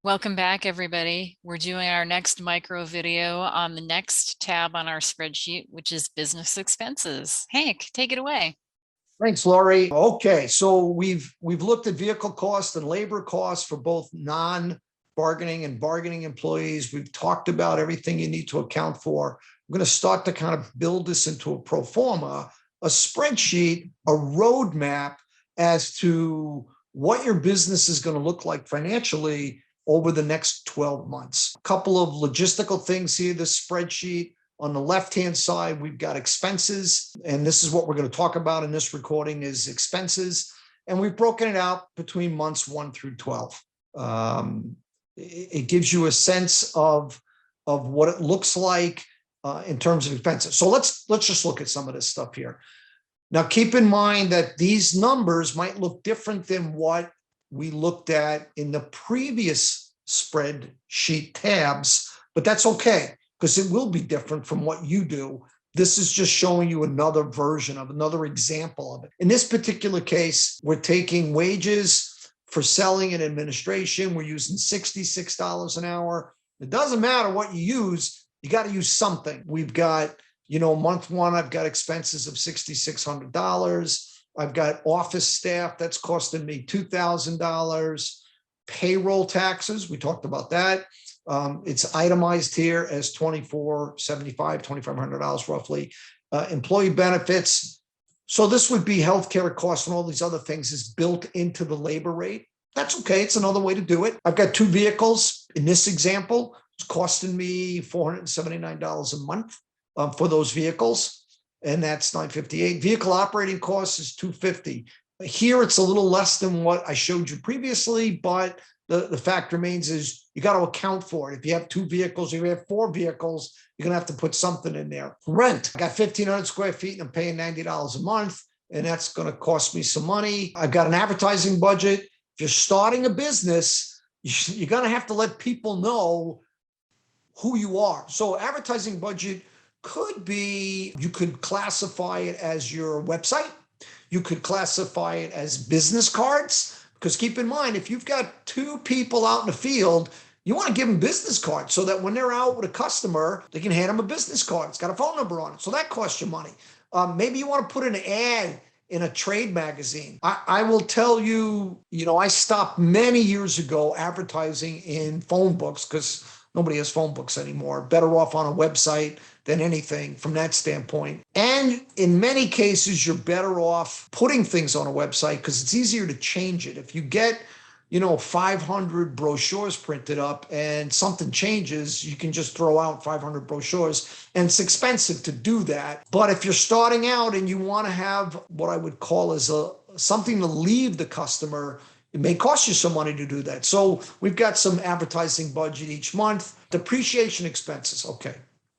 Welcome back, everybody. We're doing our next micro video on the next tab on our spreadsheet, which is business expenses. Hank, take it away. Thanks, Laurie. Okay, so we've looked at vehicle costs and labor costs for both non-bargaining and bargaining employees. We've talked about everything you need to account for. We're going to start to kind of build this into a pro forma, a spreadsheet, a roadmap as to what your business is going to look like financially over the next 12 months. A couple of logistical things here, this spreadsheet. On the left-hand side, we've got expenses, and this is what we're going to talk about in this recording is expenses. And we've broken it out between months 1 through 12. It gives you a sense of what it looks like in terms of expenses. So let's just look at some of this stuff here. Now, keep in mind that these numbers might look different than what we looked at in the previous spreadsheet tabs, but that's okay, because it will be different from what you do. This is just showing you another version of another example of it. In this particular case, we're taking wages for selling and administration. We're using $66 an hour. It doesn't matter what you use. You got to use something. We've got, month one, I've got expenses of $6,600. I've got office staff that's costing me $2,000. Payroll taxes, we talked about that. It's itemized here as $2,475, $2,500 roughly. Employee benefits. So this would be healthcare costs and all these other things is built into the labor rate. That's okay. It's another way to do it. I've got two vehicles. In this example, it's costing me $479 a month for those vehicles. And that's $958. Vehicle operating costs is $250. Here, it's a little less than what I showed you previously, but the fact remains is you got to account for it. If you have two vehicles, if you have four vehicles, you're going to have to put something in there. Rent, I got 1,500 square feet and I'm paying $90 a month, and that's going to cost me some money. I've got an advertising budget. If you're starting a business, you're going to have to let people know who you are. So advertising budget could be, you could classify it as your website. You could classify it as business cards, because keep in mind, if you've got two people out in the field, you want to give them business cards so that when they're out with a customer, they can hand them a business card. It's got a phone number on it. So that costs you money. Maybe you want to put an ad in a trade magazine. I will tell you, I stopped many years ago advertising in phone books because nobody has phone books anymore. Better off on a website than anything from that standpoint. And in many cases, you're better off putting things on a website because it's easier to change it. If you get, 500 brochures printed up and something changes, you can just throw out 500 brochures, and it's expensive to do that. But if you're starting out and you want to have what I would call as something to leave the customer, it may cost you some money to do that. So we've got some advertising budget each month. Depreciation expenses. Okay.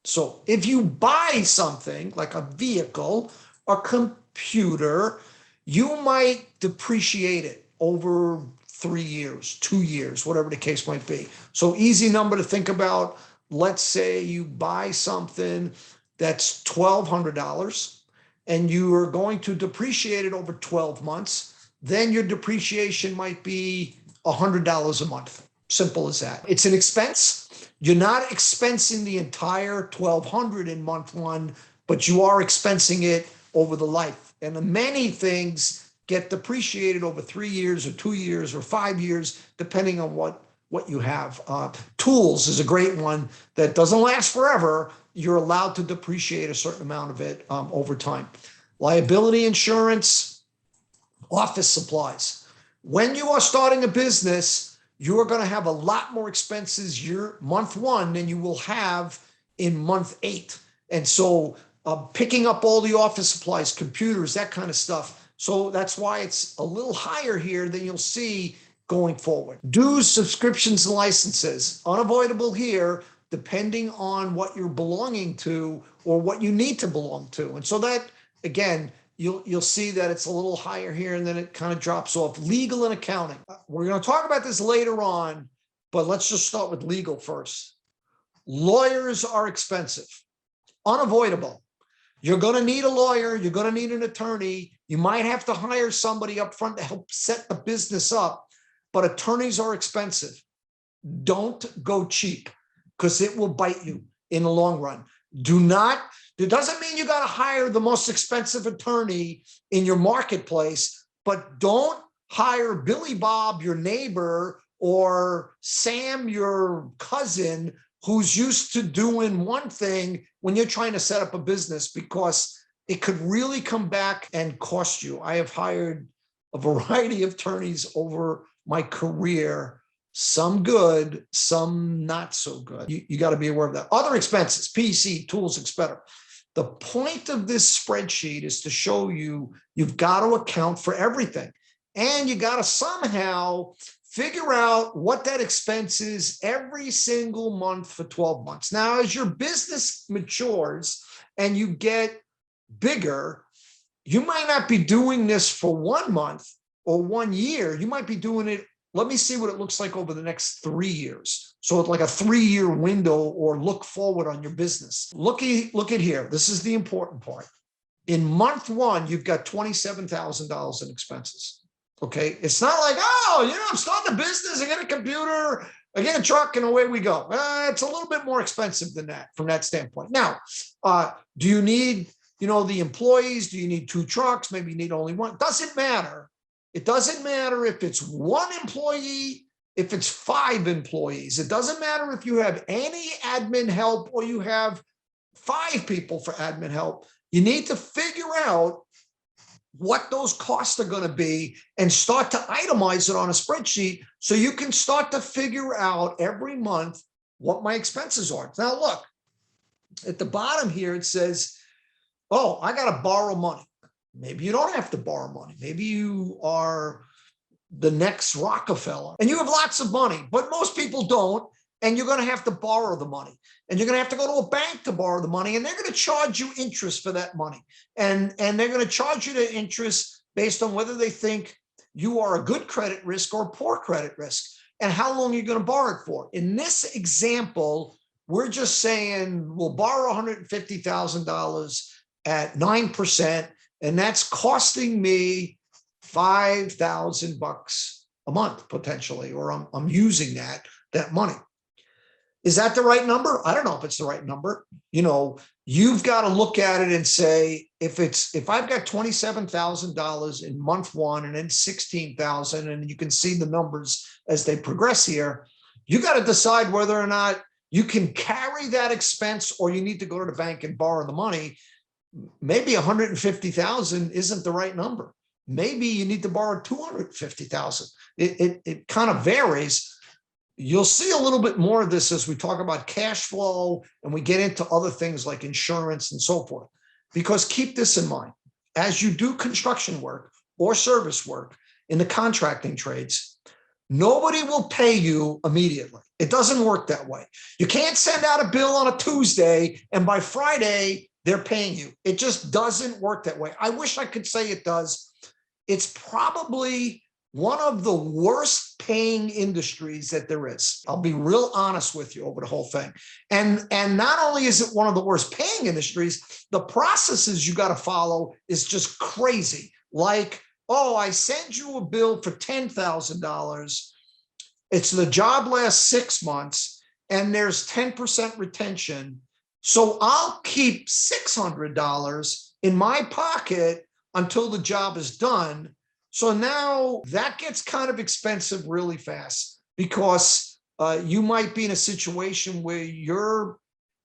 So if you buy something like a vehicle or computer, you might depreciate it over 3 years, 2 years, whatever the case might be. So easy number to think about. Let's say you buy something that's $1,200 and you are going to depreciate it over 12 months. Then your depreciation might be $100 a month. Simple as that. It's an expense. You're not expensing the entire $1,200 in month one, but you are expensing it over the life. And many things get depreciated over 3 years or 2 years or 5 years, depending on what you have. Tools is a great one that doesn't last forever. You're allowed to depreciate a certain amount of it over time. Liability insurance, office supplies. When you are starting a business, you're going to have a lot more expenses month one than you will have in month 8. And so picking up all the office supplies, computers, that kind of stuff. So that's why it's a little higher here than you'll see going forward. Dues, subscriptions, and licenses. Unavoidable here, depending on what you're belonging to or what you need to belong to. And so that, again, you'll see that it's a little higher here and then it kind of drops off. Legal and accounting. We're going to talk about this later on, but let's just start with legal first. Lawyers are expensive, unavoidable. You're going to need a lawyer. You're going to need an attorney. You might have to hire somebody up front to help set the business up, but attorneys are expensive. Don't go cheap, because it will bite you in the long run. Do not, it doesn't mean you got to hire the most expensive attorney in your marketplace, but don't hire Billy Bob, your neighbor, or Sam, your cousin, who's used to doing one thing when you're trying to set up a business, because it could really come back and cost you. I have hired a variety of attorneys over my career, some good, some not so good. You got to be aware of that. Other expenses, PC, tools, etc. The point of this spreadsheet is to show you you've got to account for everything. And you got to somehow figure out what that expense is every single month for 12 months. Now, as your business matures and you get bigger, you might not be doing this for 1 month or 1 year. You might be doing it, let me see what it looks like over the next 3 years. So it's like a 3-year window, or look forward on your business. Look at here. This is the important part. In month 1, you've got $27,000 in expenses. Okay. It's not like, oh, I'm starting a business, I get a computer, I get a truck, and away we go. It's a little bit more expensive than that from that standpoint. Now, do you need, the employees? Do you need 2 trucks? Maybe you need only 1. Doesn't matter. It doesn't matter if it's 1 employee, if it's 5 employees. It doesn't matter if you have any admin help or you have 5 people for admin help. You need to figure out what those costs are going to be and start to itemize it on a spreadsheet, so you can start to figure out every month what my expenses are. Now, look, at the bottom here, it says, oh, I got to borrow money. Maybe you don't have to borrow money. Maybe you are the next Rockefeller and you have lots of money, but most people don't. And you're going to have to borrow the money, and you're going to have to go to a bank to borrow the money, and they're going to charge you interest for that money. And they're going to charge you the interest based on whether they think you are a good credit risk or poor credit risk, and how long you're going to borrow it for. In this example, we're just saying we'll borrow $150,000 at 9%, and that's costing me $5,000 a month potentially, or I'm using that money. Is that the right number? I don't know if it's the right number. You've got to look at it and say, if I've got $27,000 in month 1 and then 16,000, and you can see the numbers as they progress here, you got to decide whether or not you can carry that expense, or you need to go to the bank and borrow the money. Maybe 150,000 isn't the right number. Maybe you need to borrow 250,000. It kind of varies. You'll see a little bit more of this as we talk about cash flow and we get into other things like insurance and so forth. Because keep this in mind, as you do construction work or service work in the contracting trades, nobody will pay you immediately. It doesn't work that way. You can't send out a bill on a Tuesday and by Friday they're paying you. It just doesn't work that way. I wish I could say it does. It's probably one of the worst paying industries that there is. I'll be real honest with you over the whole thing. And not only is it one of the worst paying industries, the processes you got to follow is just crazy. Like, oh, I send you a bill for $10,000. It's the job lasts 6 months and there's 10% retention. So I'll keep $600 in my pocket until the job is done. So now that gets kind of expensive really fast, because you might be in a situation where you're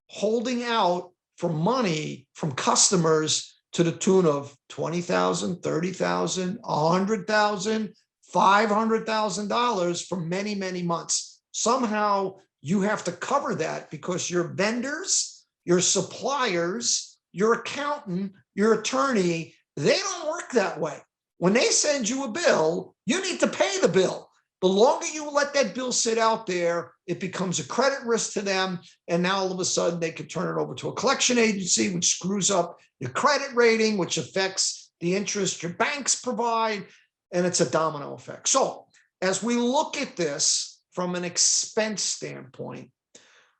holding out for money from customers to the tune of $20,000, $30,000, $100,000, $500,000 for many, many months. Somehow you have to cover that, because your vendors, your suppliers, your accountant, your attorney, they don't work that way. When they send you a bill, you need to pay the bill. The longer you let that bill sit out there, it becomes a credit risk to them. And now all of a sudden they can turn it over to a collection agency, which screws up your credit rating, which affects the interest your banks provide. And it's a domino effect. So as we look at this from an expense standpoint,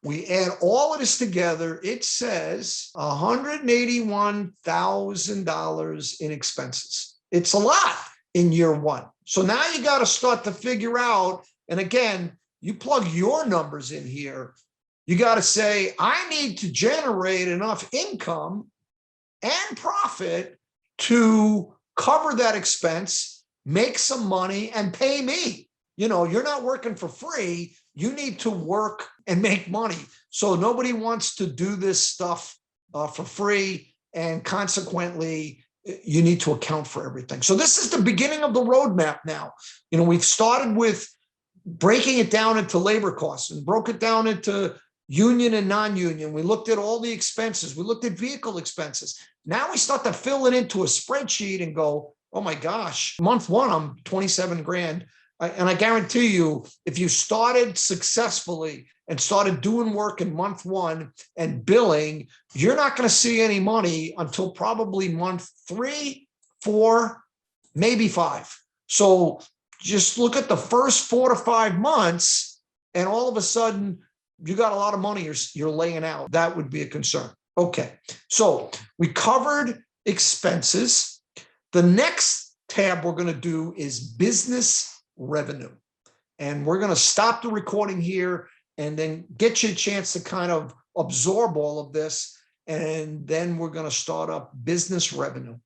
we add all of this together, it says $181,000 in expenses. It's a lot in year 1. So now you got to start to figure out, and again, you plug your numbers in here. You got to say, I need to generate enough income and profit to cover that expense, make some money, and pay me. You're not working for free. You need to work and make money. So nobody wants to do this stuff for free. And consequently, you need to account for everything. So this is the beginning of the roadmap now. We've started with breaking it down into labor costs and broke it down into union and non-union. We looked at all the expenses. We looked at vehicle expenses. Now we start to fill it into a spreadsheet and go, oh my gosh, month one, I'm 27 grand. And I guarantee you, if you started successfully and started doing work in month one and billing, you're not going to see any money until probably month 3, 4, maybe 5. So just look at the first 4 to 5 months, and all of a sudden, you got a lot of money you're laying out. That would be a concern. Okay, so we covered expenses. The next tab we're going to do is business revenue. And we're going to stop the recording here and then get you a chance to kind of absorb all of this. And then we're going to start up business revenue.